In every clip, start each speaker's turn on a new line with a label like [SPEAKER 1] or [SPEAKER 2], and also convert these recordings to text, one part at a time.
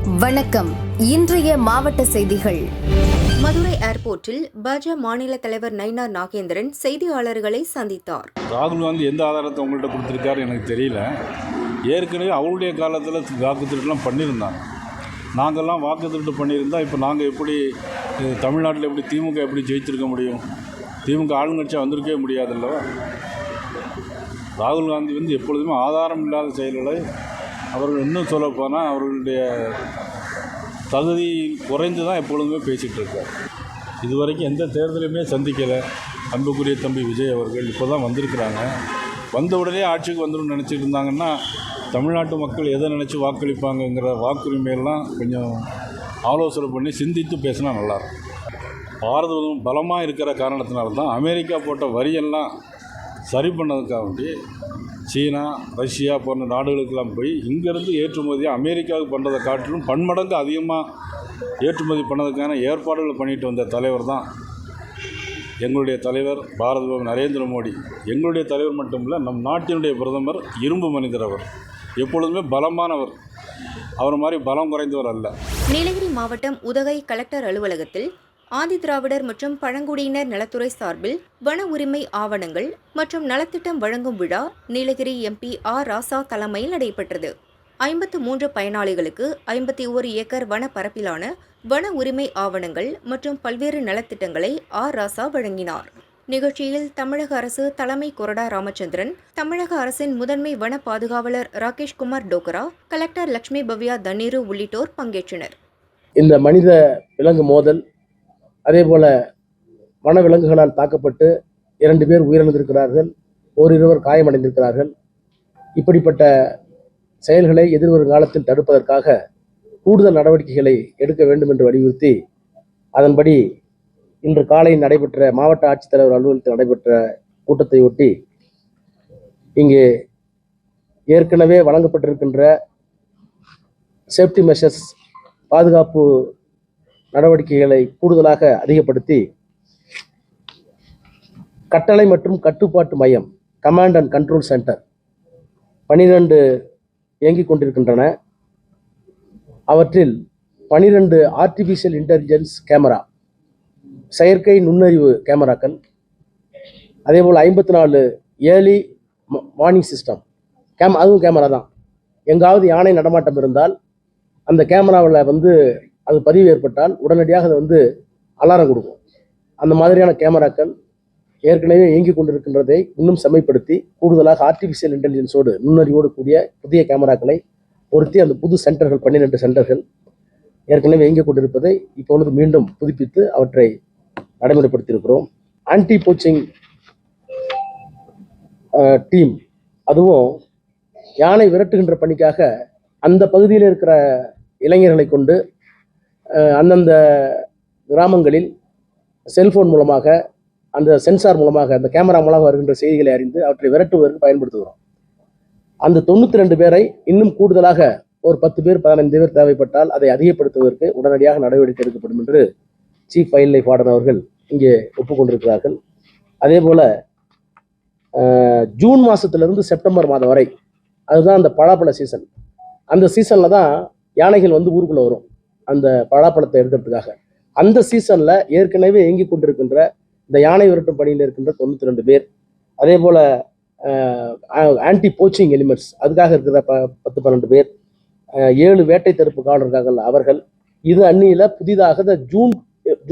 [SPEAKER 1] வணக்கம். இன்றைய மாவட்ட செய்திகள்.
[SPEAKER 2] மதுரை ஏர்போர்ட்டில் பாஜக மாநில தலைவர் நயினார் நாகேந்திரன் செய்தியாளர்களை சந்தித்தார்.
[SPEAKER 3] ராகுல் காந்தி எந்த ஆதாரத்தை உங்கள்கிட்ட கொடுத்துருக்காரு எனக்கு தெரியல. ஏற்கனவே அவருடைய காலத்தில் வாக்கு திருட்டுலாம் பண்ணியிருந்தாங்க. நாங்கள்லாம் வாக்கு திருட்டு பண்ணியிருந்தால் இப்போ நாங்கள் எப்படி தமிழ்நாட்டில் எப்படி திமுக எப்படி ஜெயிச்சிருக்க முடியும்? திமுக ஆளுங்கட்சியாக வந்திருக்கவே முடியாதுல்லவா? ராகுல் காந்தி எப்பொழுதுமே ஆதாரம் இல்லாத செயல்களை அவர்கள் இன்னும் சொல்லப்போனால் அவர்களுடைய தகுதி குறைந்து தான் எப்பொழுதுமே பேசிகிட்டு இருக்கார். இதுவரைக்கும் எந்த தேர்தலையுமே சந்திக்கலை. அன்புக்குரிய தம்பி விஜய் அவர்கள் இப்போ தான் வந்திருக்கிறாங்க. வந்த உடனே ஆட்சிக்கு வந்துடும் நினச்சிட்டு இருந்தாங்கன்னா தமிழ்நாட்டு மக்கள் எதை நினச்சி வாக்களிப்பாங்கங்கிற வாக்குரிமையெல்லாம் கொஞ்சம் ஆலோசனை பண்ணி சிந்தித்து பேசினா நல்லாயிருக்கும். பாரதம் பலமாக இருக்கிற காரணத்தினால தான் அமெரிக்கா போட்ட வரியெல்லாம் சரி பண்ணதுக்காக வேண்டி சீனா, ரஷ்யா போன்ற நாடுகளுக்கெல்லாம் போய் இங்கேருந்து ஏற்றுமதியாக அமெரிக்காவுக்கு பண்ணுறதை காட்டிலும் பன்மடங்கு அதிகமாக ஏற்றுமதி பண்ணதுக்கான ஏற்பாடுகளை பண்ணிட்டு வந்த தலைவர் தான் எங்களுடைய தலைவர் பாரத நரேந்திர மோடி. எங்களுடைய தலைவர் மட்டும் இல்லை, நம் நாட்டினுடைய பிரதமர் இரும்பு மனிதர். அவர் எப்பொழுதுமே பலமானவர். அவர் மாதிரி பலம் குறைந்தவர் அல்ல.
[SPEAKER 2] நீலகிரி மாவட்டம் உதகை கலெக்டர் அலுவலகத்தில் ஆதிதிராவிடர் மற்றும் பழங்குடியினர் நலத்துறை சார்பில் வன உரிமை ஆவணங்கள் மற்றும் நலத்திட்டம் வழங்கும் விழா நீலகிரி எம்பி ஆர் ராசா தலைமையில் நடைபெற்றது. 53 பயனாளிகளுக்கு 51 ஏக்கர் வன பரப்பிலான வன உரிமை ஆவணங்கள் மற்றும் பல்வேறு நலத்திட்டங்களை ஆர் ராசா வழங்கினார். நிகழ்ச்சியில் தமிழக அரசு தலைமை கொறடா ராமச்சந்திரன், தமிழக அரசின் முதன்மை வன பாதுகாவலர் ராகேஷ்குமார் டோகரா, கலெக்டர் லட்சுமி பவ்யா தண்ணீரு உள்ளிட்டோர் பங்கேற்றனர்.
[SPEAKER 4] இந்த மனித விலங்கு மோதல், அதேபோல வனவிலங்குகளால் தாக்கப்பட்டு 2 பேர் உயிரிழந்திருக்கிறார்கள், ஓரிருவர் காயமடைந்திருக்கிறார்கள். இப்படிப்பட்ட செயல்களை எதிர்வரும் காலத்தில் தடுப்பதற்காக கூடுதல் நடவடிக்கைகளை எடுக்க வேண்டும் என்று வலியுறுத்தி, அதன்படி இன்று காலை நடைபெற்ற மாவட்ட ஆட்சித்தலைவர் அலுவலகத்தில் நடைபெற்ற கூட்டத்தை ஒட்டி இங்கே ஏற்கனவே வழங்கப்பட்டிருக்கின்ற சேஃப்டி மெஷர்ஸ், பாதுகாப்பு நடவடிக்கைகளை கூடுதலாக அதிகப்படுத்தி கட்டளை மற்றும் கட்டுப்பாட்டு மையம், கமாண்ட் அண்ட் கண்ட்ரோல் சென்டர் 12 இயங்கிக் கொண்டிருக்கின்றன. அவற்றில் 12 ஆர்டிஃபிஷியல் இன்டெலிஜென்ஸ் கேமரா, செயற்கை நுண்ணறிவு கேமராக்கள், அதேபோல் 54 ஏர்லி வார்னிங் சிஸ்டம் அதுவும் கேமரா தான். எங்காவது யானை நடமாட்டம் இருந்தால் அந்த கேமராவில் அது பதிவு ஏற்பட்டால் உடனடியாக அது அலாரம் கொடுக்கும். அந்த மாதிரியான கேமராக்கள் ஏற்கனவே இயங்கிக் கொண்டிருக்கின்றதை இன்னும் செம்மைப்படுத்தி கூடுதலாக ஆர்டிஃபிஷியல் இன்டெலிஜென்ஸோடு நுண்ணறிவோடு கூடிய புதிய கேமராக்களை பொருத்தி அந்த புது சென்டர்கள் 12 சென்டர்கள் ஏற்கனவே இயங்கிக் கொண்டிருப்பதை இப்பொழுது மீண்டும் புதுப்பித்து அவற்றை நடைமுறைப்படுத்தியிருக்கிறோம். ஆன்டி போச்சிங் டீம், அதுவும் யானை விரட்டுகின்ற பணிக்காக அந்த பகுதியில் இருக்கிற இளைஞர்களை கொண்டு அந்தந்த கிராமங்களில் செல்போன் மூலமாக, அந்த சென்சார் மூலமாக, அந்த கேமரா மூலமாக வருகின்ற செய்திகளை அறிந்து அவற்றை விரட்டுவதற்கு பயன்படுத்துகிறோம். அந்த 92 பேரை இன்னும் கூடுதலாக ஒரு 10 பேர் 15 பேர் தேவைப்பட்டால் அதை அதிகப்படுத்துவதற்கு உடனடியாக நடவடிக்கை எடுக்கப்படும் என்று சீஃப் வைல்ட் லைஃப் வார்டன் அவர்கள் இங்கே ஒப்புக்கொண்டிருக்கிறார்கள். அதே போல ஜூன் மாதத்திலிருந்து செப்டம்பர் மாதம் வரை, அதுதான் அந்த பலாப்பழ சீசன். அந்த சீசனில் தான் யானைகள் ஊருக்குள்ளே வரும் அந்த பலாப்பழத்தை எடுக்கிறதுக்காக. அந்த சீசனில் ஏற்கனவே இயங்கி கொண்டிருக்கின்ற இந்த யானை விரட்டும் பணியில் இருக்கின்ற 92 பேர், அதே போல் ஆன்டி போச்சிங் எலிமெண்ட்ஸ் அதுக்காக இருக்கிற 10-12 பேர், 7 வேட்டை தடுப்பு காவலர்கள் அவர்கள். இது அந்நியில் புதிதாக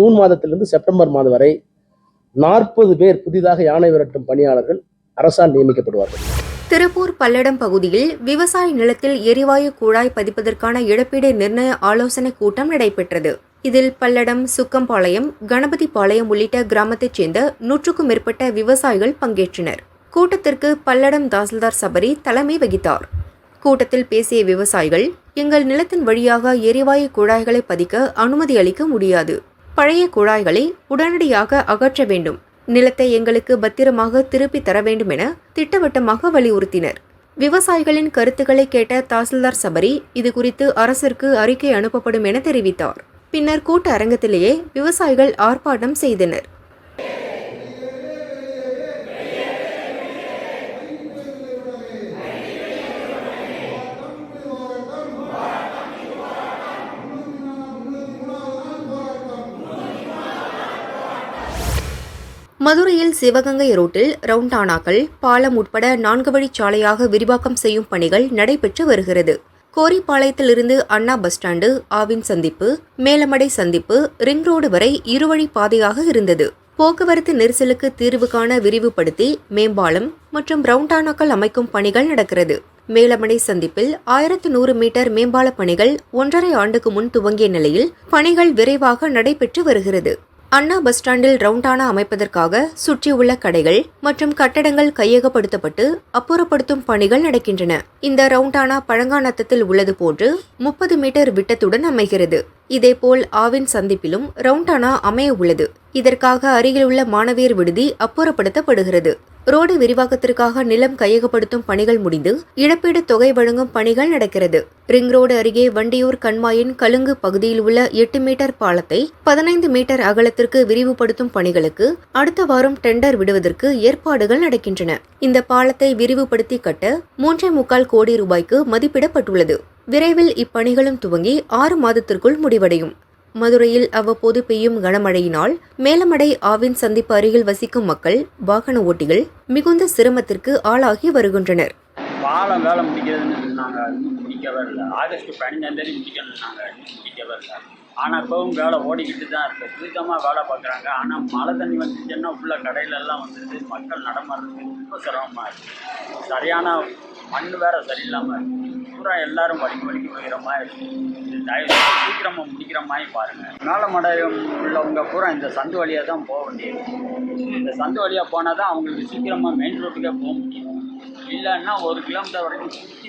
[SPEAKER 4] ஜூன் மாதத்திலிருந்து செப்டம்பர் மாதம் வரை 40 பேர் புதிதாக யானை விரட்டும் பணியாளர்கள் அரசால் நியமிக்கப்படுவார்கள்.
[SPEAKER 2] திருப்பூர் பல்லடம் பகுதியில் விவசாய நிலத்தில் எரிவாயு குழாய் பதிப்பதற்கான இழப்பீடு நிர்ணய ஆலோசனை கூட்டம் நடைபெற்றது. இதில் பல்லடம், சுக்கம்பாளையம், கணபதிபாளையம் உள்ளிட்ட கிராமத்தைச் சேர்ந்த 100க்கும் மேற்பட்ட விவசாயிகள் பங்கேற்றனர். கூட்டத்திற்கு பல்லடம் தாசில்தார் சபரி தலைமை வகித்தார். கூட்டத்தில் பேசிய விவசாயிகள், எங்கள் நிலத்தின் வழியாக எரிவாயு குழாய்களை பதிக்க அனுமதி அளிக்க முடியாது. பழைய குழாய்களை உடனடியாக அகற்ற வேண்டும். நிலத்தை எங்களுக்கு பத்திரமாக திருப்பி தர வேண்டும் என திட்டவட்டமாக வலியுறுத்தினர். விவசாயிகளின் கருத்துக்களை கேட்ட தாசில்தார் சபரி இதுகுறித்து அரசிற்கு அறிக்கை அனுப்பப்படும் என தெரிவித்தார். பின்னர் கூட்ட அரங்கத்திலேயே விவசாயிகள் ஆர்ப்பாட்டம் செய்தனர். மதுரையில் சிவகங்கை ரோட்டில் ரவுண்டானாக்கள், பாலம் உட்பட 4 வழிச்சாலையாக விரிவாக்கம் செய்யும் பணிகள் நடைபெற்று வருகிறது. கோரிப்பாளையத்திலிருந்து அண்ணா பஸ் ஸ்டாண்டு, ஆவின் சந்திப்பு, மேலமடை சந்திப்பு, ரிங் ரோடு வரை இருவழி பாதையாக இருந்தது. போக்குவரத்து நெரிசலுக்கு தீர்வு காண விரிவுபடுத்தி மேம்பாலம் மற்றும் ரவுண்டானாக்கள் அமைக்கும் பணிகள் நடக்கிறது. மேலமடை சந்திப்பில் 1100 மீட்டர் மேம்பால பணிகள் 1.5 ஆண்டுக்கு முன் துவங்கிய நிலையில் பணிகள் விரைவாக நடைபெற்று வருகிறது. அண்ணா பஸ் ஸ்டாண்டில் ரவுண்டானா அமைப்பதற்காக சுற்றியுள்ள கடைகள் மற்றும் கட்டடங்கள் கையகப்படுத்தப்பட்டு அப்புறப்படுத்தும் பணிகள் நடக்கின்றன. இந்த ரவுண்டானா பழங்காநத்தத்தில் உள்ளது போன்று 30 மீட்டர் விட்டத்துடன் அமைகிறது. இதேபோல் ஆவின் சந்திப்பிலும் ரவுண்டானா அமைய உள்ளது. இதற்காக அருகில் உள்ள மாணவியர் விடுதி அப்புறப்படுத்தப்படுகிறது. ரோடு விரிவாக்கத்திற்காக நிலம் கையகப்படுத்தும் பணிகள் முடிந்து இழப்பீடு தொகை வழங்கும் பணிகள் நடக்கிறது. ரிங் ரோடு அருகே வண்டியூர் கண்மாயின் கலுங்கு பகுதியில் உள்ள 8 மீட்டர் பாலத்தை 15 மீட்டர் அகலத்திற்கு விரிவுபடுத்தும் பணிகளுக்கு அடுத்த வாரம் டெண்டர் விடுவதற்கு ஏற்பாடுகள் நடக்கின்றன. இந்த பாலத்தை விரிவுபடுத்தி கட்ட 3.25 கோடி ரூபாய்க்கு மதிப்பிடப்பட்டுள்ளது. விரைவில் இப்பணிகளும் துவங்கி 6 மாதத்திற்குள் முடிவடையும். மதுரையில் அவ்வப்போது பெய்யும் கனமழையினால் மேலமடை ஆவின் சந்திப்பு அருகில் வசிக்கும் மக்கள், வாகன ஓட்டிகள் மிகுந்த சிரமத்திற்கு ஆளாகி வருகின்றனர்.
[SPEAKER 5] பாலம் வேலை முடிக்கிறதுன்னு சொன்னாங்க, இன்னும் முடிக்கவே இல்லை. ஆகஸ்ட் 15 முடிக்கணும்னாங்க, இன்னும் முடிக்கவே இல்லை. ஆனால் இப்போவும் வேலை ஓடிக்கிட்டு தான் இருக்குது. சுத்தமாக வேலை பார்க்குறாங்க. ஆனால் மழை தண்ணி வந்துச்சுன்னா உள்ள கடையிலெல்லாம் வந்துட்டு மக்கள் நடமாடுறதுக்கு ரொம்ப சிரமமாக இருக்குது. சரியான மண் வேறு சரியில்லாமல் இருக்குது. பூரா எல்லாரும் வலிக்கு போகிற மாதிரி இருக்குது. தயவு சீக்கிரமாக முடிக்கிற மாதிரி பாருங்கள். மேலமடையம் உள்ளவங்க பூரா இந்த சந்து வழியாக தான் போக வேண்டியது. இந்த சந்து வழியாக போனால் தான் அவங்களுக்கு சீக்கிரமாக மெயின் ரோட்டுக்கே போக முடியும். இல்லைன்னா 1 கிலோமீட்டர் வரைக்கும் சுற்றி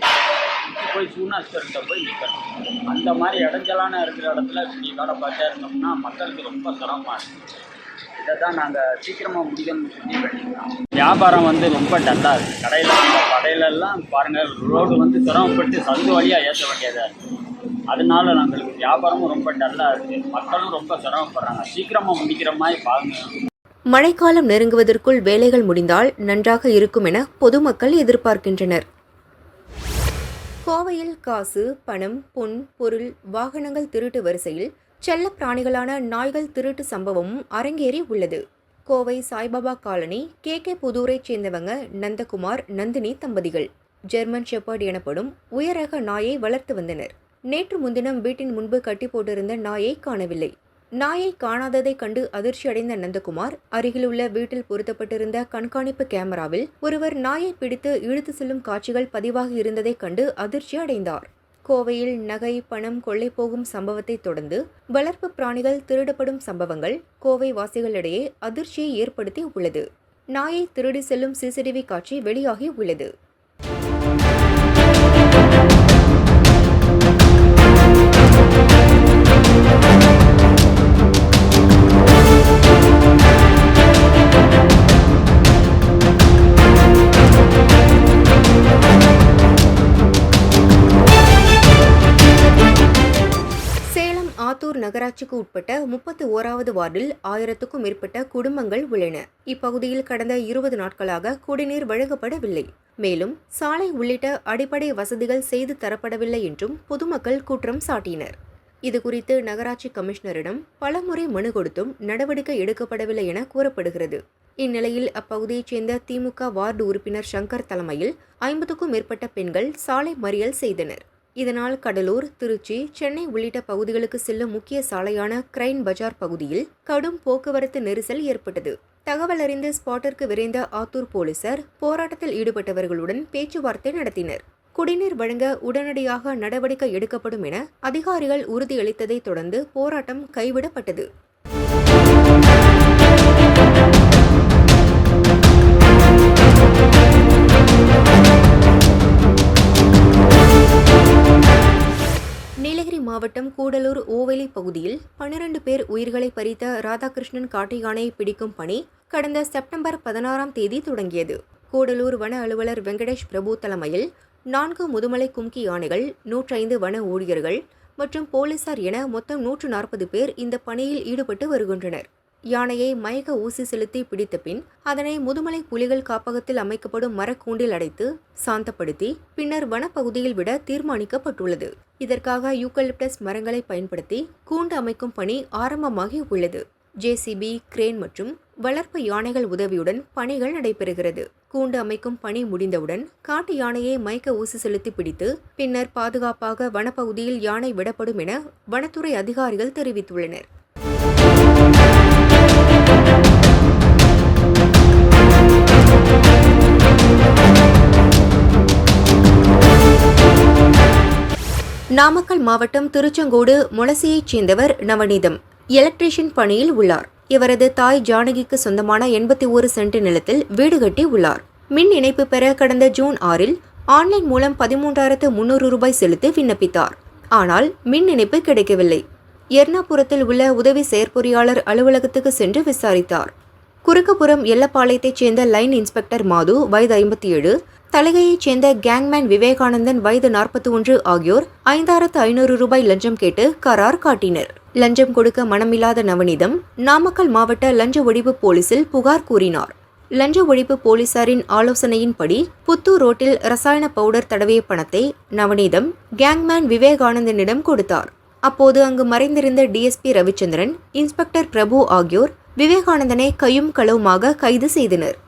[SPEAKER 5] போய் சூனாஸ்கர்கிட்ட போய் நிற்கணும். அந்த மாதிரி இடைஞ்சலான இருக்கிற இடத்துல இப்படி வேலை பார்த்தா இருந்தோம்னா மக்களுக்கு ரொம்ப சிரமமாக இருக்குது. இதை தான் நாங்கள் சீக்கிரமாக முடிக்கணும்னு சொல்லி பண்ணிக்கலாம். வியாபாரம் ரொம்ப டல்லாக இருக்குது. கடையிலெல்லாம் பாருங்கள், ரோடு சிரமப்பட்டு சந்து வழியாக ஏற்ற வேண்டியதாக இருக்குது. அதனால நாங்களுக்கு வியாபாரமும் ரொம்ப டல்லாக இருக்குது. மக்களும் ரொம்ப சிரமப்படுறாங்க. சீக்கிரமாக முடிக்கிற மாதிரி பாருங்கள்.
[SPEAKER 2] மழைக்காலம் நெருங்குவதற்குள் வேலைகள் முடிந்தால் நன்றாக இருக்கும் என பொதுமக்கள் எதிர்பார்க்கின்றனர். கோவையில் காசு, பணம், பொன், பொருள், வாகனங்கள் திருட்டு வரிசையில் செல்ல பிராணிகளான நாய்கள் திருட்டு சம்பவமும் அரங்கேறி உள்ளது. கோவை சாய்பாபா காலனி கே புதூரைச் சேர்ந்தவங்க நந்தகுமார், நந்தினி தம்பதிகள் ஜெர்மன் ஷெப்பர்ட் எனப்படும் உயரக நாயை வளர்த்து வந்தனர். நேற்று முன்தினம் வீட்டின் முன்பு கட்டி போட்டிருந்த நாயை காணவில்லை. நாயை காணாததை கண்டு அதிர்ச்சி அடைந்த நந்தகுமார் அருகிலுள்ள வீட்டில் பொருத்தப்பட்டிருந்த கண்காணிப்பு கேமராவில் ஒருவர் நாயை பிடித்து இழுத்து செல்லும் காட்சிகள் பதிவாகி இருந்ததை கண்டு அதிர்ச்சி அடைந்தார். கோவையில் நகை, பணம் கொள்ளை போகும் சம்பவத்தை தொடர்ந்து வளர்ப்பு பிராணிகள் திருடப்படும் சம்பவங்கள் கோவை வாசிகளிடையே அதிர்ச்சியை ஏற்படுத்தி உள்ளது. நாயை திருடி செல்லும் சிசிடிவி காட்சி வெளியாகி உள்ளது. நகராட்சிக்கு உட்பட்ட 31வது வார்டில் 1000க்கும் மேற்பட்ட குடும்பங்கள் உள்ளன. இப்பகுதியில் கடந்த 20 நாட்களாக குடிநீர் வழங்கப்படவில்லை. மேலும் சாலை உள்ளிட்ட அடிப்படை வசதிகள் செய்து தரப்படவில்லை என்றும் பொதுமக்கள் குற்றம் சாட்டினர். இதுகுறித்து நகராட்சி கமிஷனரிடம் பலமுறை மனு கொடுத்தும் நடவடிக்கை எடுக்கப்படவில்லை என கூறப்படுகிறது. இந்நிலையில் அப்பகுதியைச் சேர்ந்த திமுக வார்டு உறுப்பினர் சங்கர் தலைமையில் 50க்கும் மேற்பட்ட பெண்கள் சாலை மறியல் செய்தனர். இதனால் கடலூர், திருச்சி, சென்னை உள்ளிட்ட பகுதிகளுக்கு செல்லும் முக்கிய சாலையான கிரைன் பஜார் பகுதியில் கடும் போக்குவரத்து நெரிசல் ஏற்பட்டது. தகவல் அறிந்து ஸ்பாட்டிற்கு விரைந்த ஆத்தூர் போலீசார் போராட்டத்தில் ஈடுபட்டவர்களுடன் பேச்சுவார்த்தை நடத்தினர். குடிநீர் வழங்க உடனடியாக நடவடிக்கை எடுக்கப்படும் என அதிகாரிகள் உறுதியளித்ததை தொடர்ந்து போராட்டம் கைவிடப்பட்டது. நீலகிரி மாவட்டம் கூடலூர் ஓவேலி பகுதியில் 12 பேர் உயிர்களை பறித்த ராதாகிருஷ்ணன் காட்டு யானையை பிடிக்கும் பணி கடந்த செப்டம்பர் 16ஆம் தேதி தொடங்கியது. கூடலூர் வன அலுவலர் வெங்கடேஷ் பிரபு தலைமையில் 4 முதுமலை கும்கி யானைகள், 105 வன ஊழியர்கள் மற்றும் போலீசார் என மொத்தம் 140 பேர் இந்த பணியில் ஈடுபட்டு வருகின்றனர். யானையை மயக்க ஊசி செலுத்தி பிடித்த பின் அதனை முதுமலை புலிகள் காப்பகத்தில் அமைக்கப்படும் மரக்கூண்டில் அடைத்து சாந்தப்படுத்தி பின்னர் வனப்பகுதியில் விட தீர்மானிக்கப்பட்டுள்ளது. இதற்காக யூக்கலிப்டஸ் மரங்களை பயன்படுத்தி கூண்டு அமைக்கும் பணி ஆரம்பமாகி உள்ளது. ஜேசிபி, கிரேன் மற்றும் வளர்ப்பு யானைகள் உதவியுடன் பணிகள் நடைபெறுகிறது. கூண்டு அமைக்கும் பணி முடிந்தவுடன் காட்டு யானையை மயக்க ஊசி செலுத்தி பிடித்து பின்னர் பாதுகாப்பாக வனப்பகுதியில் யானை விடப்படும் என வனத்துறை அதிகாரிகள் தெரிவித்துள்ளனர். நாமக்கல் மாவட்டம் திருச்செங்கோடு மொளசியைச் சேர்ந்தவர் நவநீதம் எலக்ட்ரீஷியன் பணியில் உள்ளார். இவரது தாய் ஜானகிக்கு சொந்தமான 81 சென்ட் நிலத்தில் வீடு கட்டி உள்ளார். மின் இணைப்பு பெற கடந்த ஜூன் 6 ஆன்லைன் மூலம் 13,300 ரூபாய் செலுத்தி விண்ணப்பித்தார். ஆனால் மின் இணைப்பு கிடைக்கவில்லை. எர்ணாபுரத்தில் உள்ள உதவி செயற்பொறியாளர் அலுவலகத்துக்கு சென்று விசாரித்தார். குறுக்கப்புறம் எல்லப்பாளையத்தைச் சேர்ந்த லைன் இன்ஸ்பெக்டர் மாது வயது 57, தலகையைச் சேர்ந்த கேங்மேன் விவேகானந்தன் வயது 41 ஆகியோர் 5,500 ரூபாய் லஞ்சம் கேட்டு கரார் காட்டினர். லஞ்சம் கொடுக்க மனமில்லாத நவநீதம் நாமக்கல் மாவட்ட லஞ்ச ஒழிப்பு போலீசில் புகார் கூறினார். லஞ்ச ஒழிப்பு போலீசாரின் ஆலோசனையின்படி புத்தூர் ரோட்டில் ரசாயன பவுடர் தடவிய பணத்தை நவநீதம் கேங்மேன் விவேகானந்தனிடம் கொடுத்தார். அப்போது அங்கு மறைந்திருந்த டிஎஸ்பி ரவிச்சந்திரன், இன்ஸ்பெக்டர் பிரபு ஆகியோர் விவேகானந்தனை கையும் களவுமாக கைது செய்தனர்.